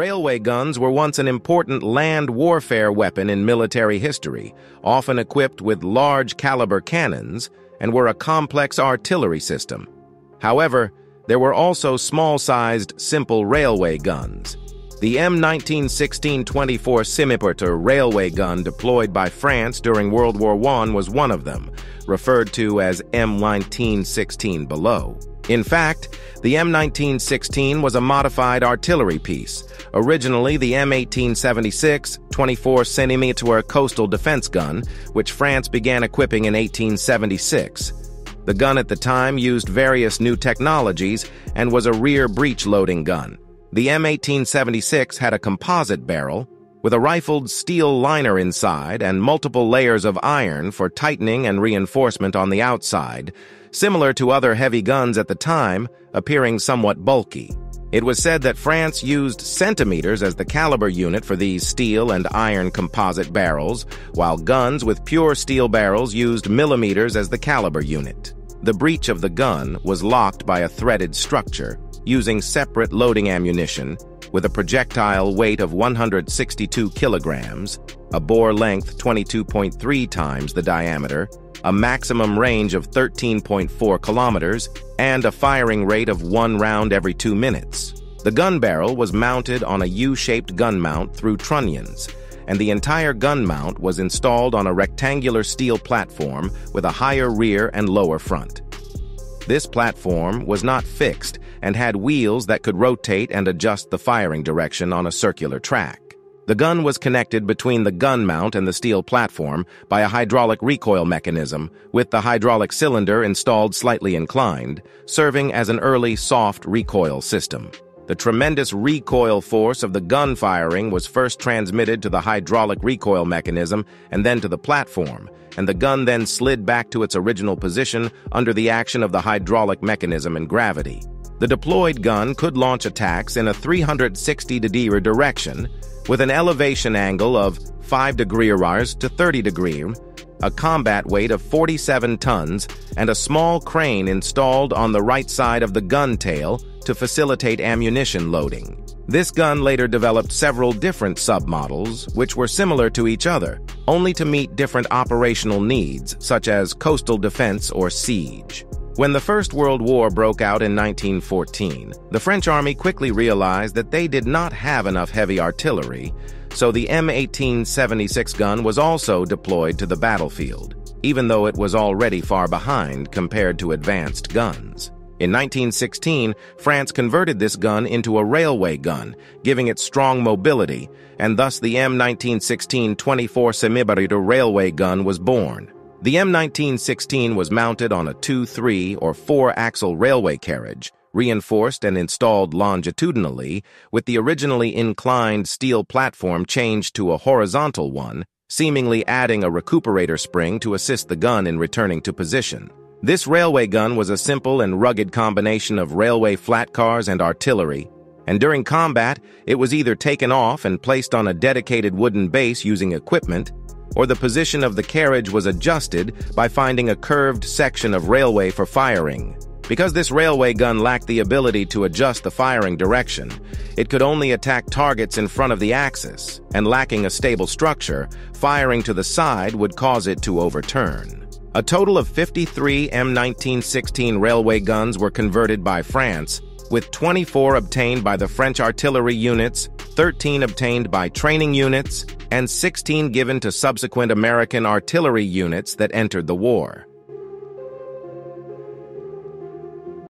Railway guns were once an important land warfare weapon in military history, often equipped with large-caliber cannons, and were a complex artillery system. However, there were also small-sized, simple railway guns. The M1916 24-cm railway gun deployed by France during World War I was one of them, referred to as M1916 below. In fact, the M1916 was a modified artillery piece, originally the M1876 24-cm coastal defense gun, which France began equipping in 1876. The gun at the time used various new technologies and was a rear breech-loading gun. The M1876 had a composite barrel, with a rifled steel liner inside and multiple layers of iron for tightening and reinforcement on the outside, similar to other heavy guns at the time, appearing somewhat bulky. It was said that France used centimeters as the caliber unit for these steel and iron composite barrels, while guns with pure steel barrels used millimeters as the caliber unit. The breech of the gun was locked by a threaded structure, using separate loading ammunition, with a projectile weight of 162 kilograms, a bore length 22.3 times the diameter, a maximum range of 13.4 kilometers, and a firing rate of 1 round every 2 minutes. The gun barrel was mounted on a U-shaped gun mount through trunnions, and the entire gun mount was installed on a rectangular steel platform with a higher rear and lower front. This platform was not fixed and had wheels that could rotate and adjust the firing direction on a circular track. The gun was connected between the gun mount and the steel platform by a hydraulic recoil mechanism, with the hydraulic cylinder installed slightly inclined, serving as an early soft recoil system. The tremendous recoil force of the gun firing was first transmitted to the hydraulic recoil mechanism and then to the platform, and the gun then slid back to its original position under the action of the hydraulic mechanism and gravity. The deployed gun could launch attacks in a 360-degree direction, with an elevation angle of 5 degrees to 30 degrees, a combat weight of 47 tons, and a small crane installed on the right side of the gun tail to facilitate ammunition loading. This gun later developed several different submodels, which were similar to each other, only to meet different operational needs, such as coastal defense or siege. When the First World War broke out in 1914, the French Army quickly realized that they did not have enough heavy artillery, so the M1876 gun was also deployed to the battlefield, even though it was already far behind compared to advanced guns. In 1916, France converted this gun into a railway gun, giving it strong mobility, and thus the M1916 24-cm railway gun was born. The M1916 was mounted on a 2-, 3-, or 4-axle railway carriage, reinforced and installed longitudinally, with the originally inclined steel platform changed to a horizontal one, seemingly adding a recuperator spring to assist the gun in returning to position. This railway gun was a simple and rugged combination of railway flat cars and artillery, and during combat, it was either taken off and placed on a dedicated wooden base using equipment, or the position of the carriage was adjusted by finding a curved section of railway for firing. Because this railway gun lacked the ability to adjust the firing direction, it could only attack targets in front of the axis, and lacking a stable structure, firing to the side would cause it to overturn. A total of 53 M1916 railway guns were converted by France, with 24 obtained by the French artillery units, 13 obtained by training units, and 16 given to subsequent American artillery units that entered the war.